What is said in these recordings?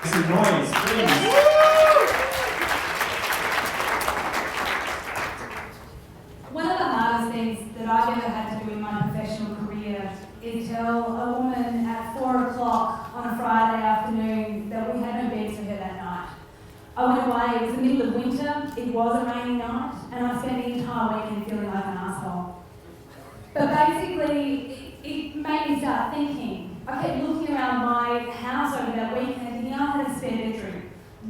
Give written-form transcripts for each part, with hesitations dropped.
Some noise, please. One of the hardest things that I've ever had to do in my professional career is tell a woman at 4 o'clock on a Friday afternoon that we had no beds for her that night. I went away, it was the middle of winter, it was a rainy night, and I spent the entire weekend feeling like an asshole. But basically, it made me start thinking. I kept looking around my house over that weekend thinking I had a spare bedroom.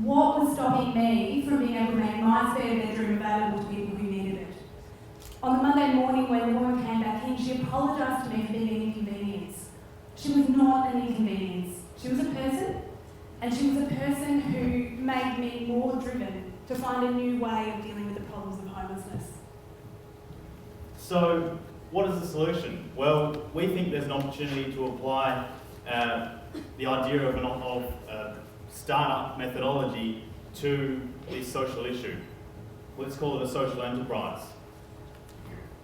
What was stopping me from being able to make my spare bedroom available to people who needed it? On the Monday morning when the woman came back in, she apologised to me for being an inconvenience. She was not an inconvenience. She was a person, and she was a person who made me more driven to find a new way of dealing with the problems of homelessness. So, what is the solution? Well, we think there's an opportunity to apply the idea of a start-up methodology to this social issue. Let's call it a social enterprise.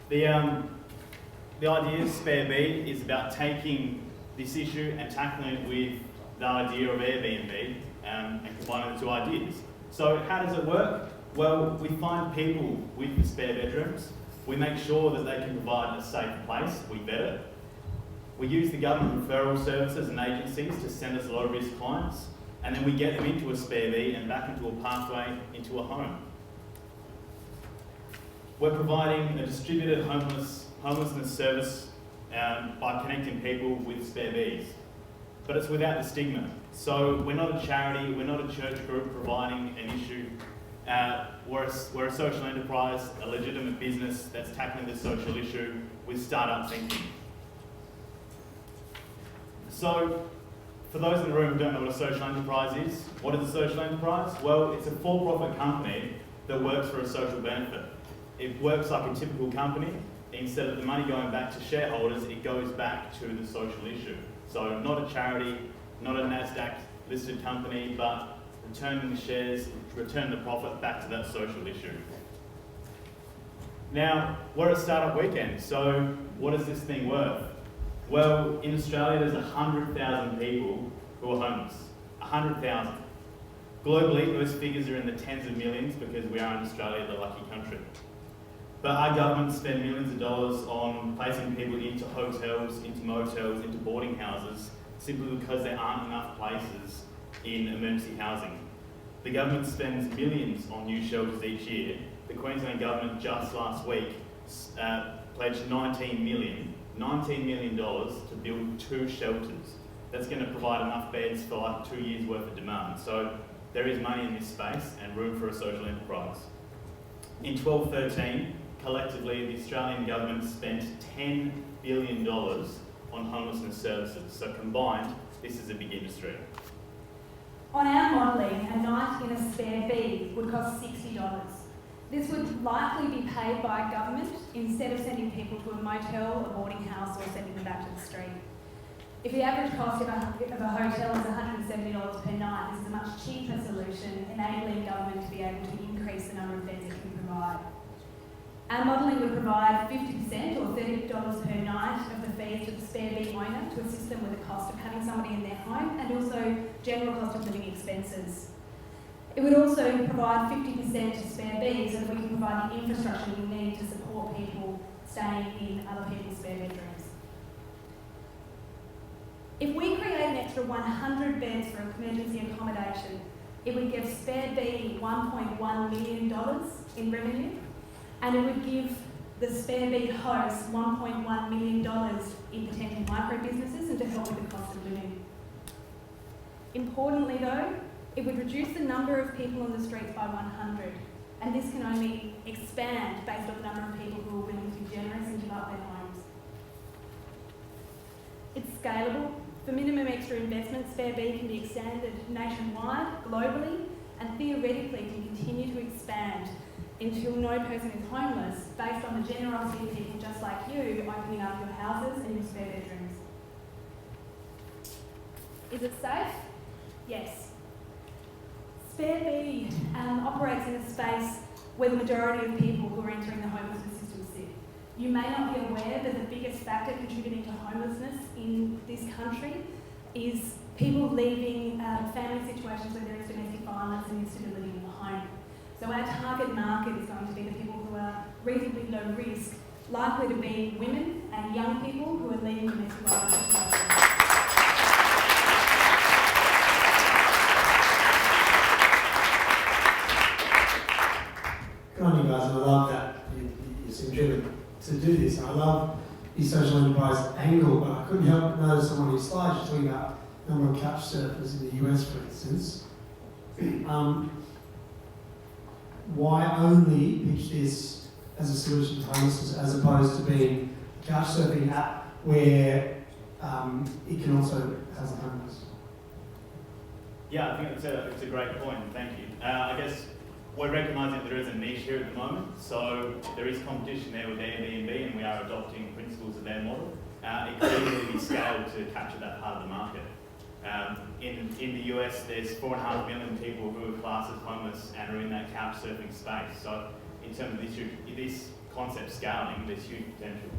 The idea of Spare B is about taking this issue and tackling it with the idea of Airbnb and combining the two ideas. So how does it work? Well, we find people with the spare bedrooms. We make sure that they can provide a safe place. We vet it. We use the government referral services and agencies to send us low-risk clients, and then we get them into a Spare B and back into a pathway into a home. We're providing a distributed homelessness service by connecting people with Spare Bs, but it's without the stigma. So we're not a charity, we're not a church group providing an issue. We're a social enterprise, a legitimate business that's tackling this social issue with start-up thinking. So, for those in the room who don't know what a social enterprise is, what is a social enterprise? Well, it's a for-profit company that works for a social benefit. It works like a typical company. Instead of the money going back to shareholders, it goes back to the social issue. So not a charity, not a NASDAQ listed company, but returning the shares, return the profit back to that social issue. Now, we're a startup weekend, so what is this thing worth? Well, in Australia, there's 100,000 people who are homeless. 100,000. Globally, those figures are in the tens of millions because we are in Australia, the lucky country. But our government spend millions of dollars on placing people into hotels, into motels, into boarding houses, simply because there aren't enough places in emergency housing. The government spends millions on new shelters each year. The Queensland government just last week pledged $19 million to build 2 shelters. That's going to provide enough beds for like 2 years worth of demand. So there is money in this space and room for a social enterprise. In 12-13, collectively, the Australian government spent $10 billion on homelessness services. So combined, this is a big industry. On our modelling, a night in a Spare B would cost $60. This would likely be paid by government instead of sending people to a motel, a boarding house, or sending them back to the street. If the average cost of a hotel is $170 per night, this is a much cheaper solution, enabling government to be able to increase the number of beds it can provide. Our modelling would provide 50% or $30 per night of the fees to the Spare B owner to assist them with the cost of having somebody in their home and also general cost of living expenses. It would also provide 50% to Spare B so that we can provide the infrastructure we need to support people staying in other people's spare bedrooms. If we create an extra 100 beds for emergency accommodation, it would give Spare B $1.1 million in revenue, and it would give the Spare B hosts $1.1 million in potential micro businesses and to help with the cost of living. Importantly though, it would reduce the number of people on the streets by 100, and this can only expand based on the number of people who are willing to be generous and give up their homes. It's scalable. For minimum extra investment, Spare B can be extended nationwide, globally, and theoretically can continue to expand until no person is homeless based on the generosity of people just like you opening up your houses and your spare bedrooms. Is it safe? Yes. Spare B operates in a space where the majority of people who are entering the homelessness system sit. You may not be aware that the biggest factor contributing to homelessness in this country is people leaving family situations where there is domestic violence and instability in the home. So our target market is going to be the people who are reasonably low risk, likely to be women and young people who are leaving domestic violence situations. Good on you guys, and I love that you seem driven to do this. And I love the social enterprise angle, but I couldn't help but notice on one of your slides you're talking about the number of couch surfers in the US, for instance. Why only pitch this as a solution to homelessness as opposed to being a couch surfing app where it can also house the homeless? Yeah, I think it's a great point, thank you. I guess we're recognising that there is a niche here at the moment, so there is competition there with Airbnb, and we are adopting principles of their model. It could easily be scaled to capture that part of the market. In the US, there's 4.5 million people who are classed as homeless and are in that couch surfing space. So in terms of this concept scaling, there's huge potential.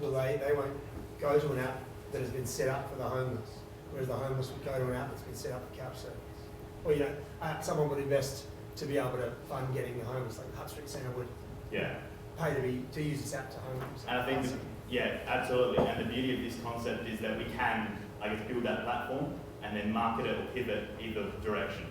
Well, they won't go to an app that has been set up for the homeless, whereas the homeless would go to an app that's been set up for couch surfers. Or, you know, someone would invest to be able to fund getting the homeless, like the Hutt Street Centre would pay to use this app to homeless. And I think, absolutely. And the beauty of this concept is that we can, I guess, build that platform and then market it or pivot either direction.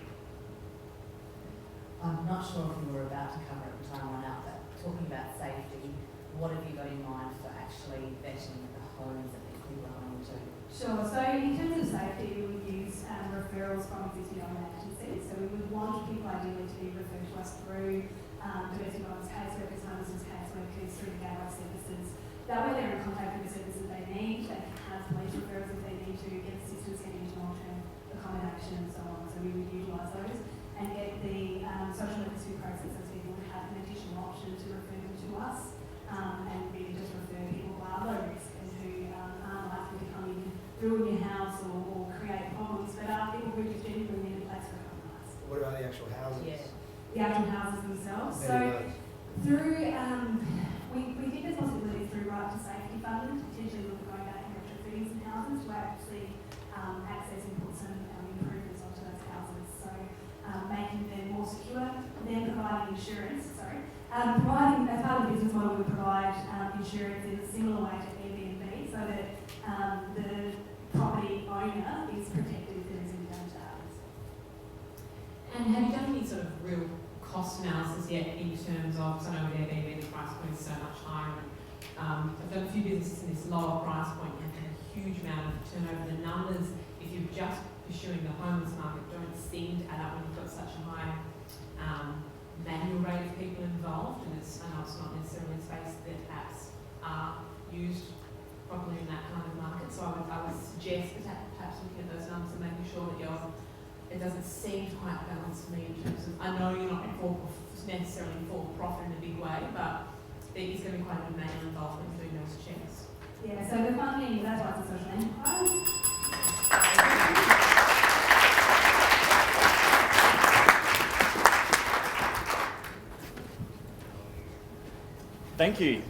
I'm not sure if you were about to cover it in time run out, but talking about safety, what have you got in mind for actually vetting the homes that these people are going to? Sure, so in terms of safety, we would use referrals from existing government agencies. So we would want people ideally to be referred to us through domestic violence caseworkers, homelessness caseworkers, through the gateway services. That way they're in contact with the services they need. They can have police referrals if they need to get assistance getting into long-term accommodation and so on. So we would utilise those and get the social workers who process those people would have an additional option to refer them to us and really just refer people who are low risk and who aren't likely to come in, ruin your house or create problems, but are people who just genuinely need a place for a couple of nights. What about the actual houses? Yeah. The actual houses themselves. So through, we think there's possibilities through right to safety funding, potentially look at going back and retrofitting some houses to actually access and put some improvements onto those houses. So making them more secure, then providing insurance, providing, as part of the business model, we provide insurance in a similar way to Airbnb so that the property owner is protected if there is any damage that happens. And have you done any sort of real cost analysis yet in terms of, because I know with Airbnb the price point is so much higher, and I've done a few businesses in this lower price point and had a huge amount of turnover. The numbers, if you're just pursuing the homeless market, don't seem to add up when you've got such a high manual rate of people involved, and I know it's not necessarily a space that apps are used properly in that kind of market. So I would suggest perhaps looking at those numbers and making sure that it doesn't seem quite balanced to me in terms of, I know you're not necessarily for profit in a big way, but there is going to be quite a bit of manual involvement doing those checks. Yeah, so the funding, that's why it's a social enterprise. Thank you.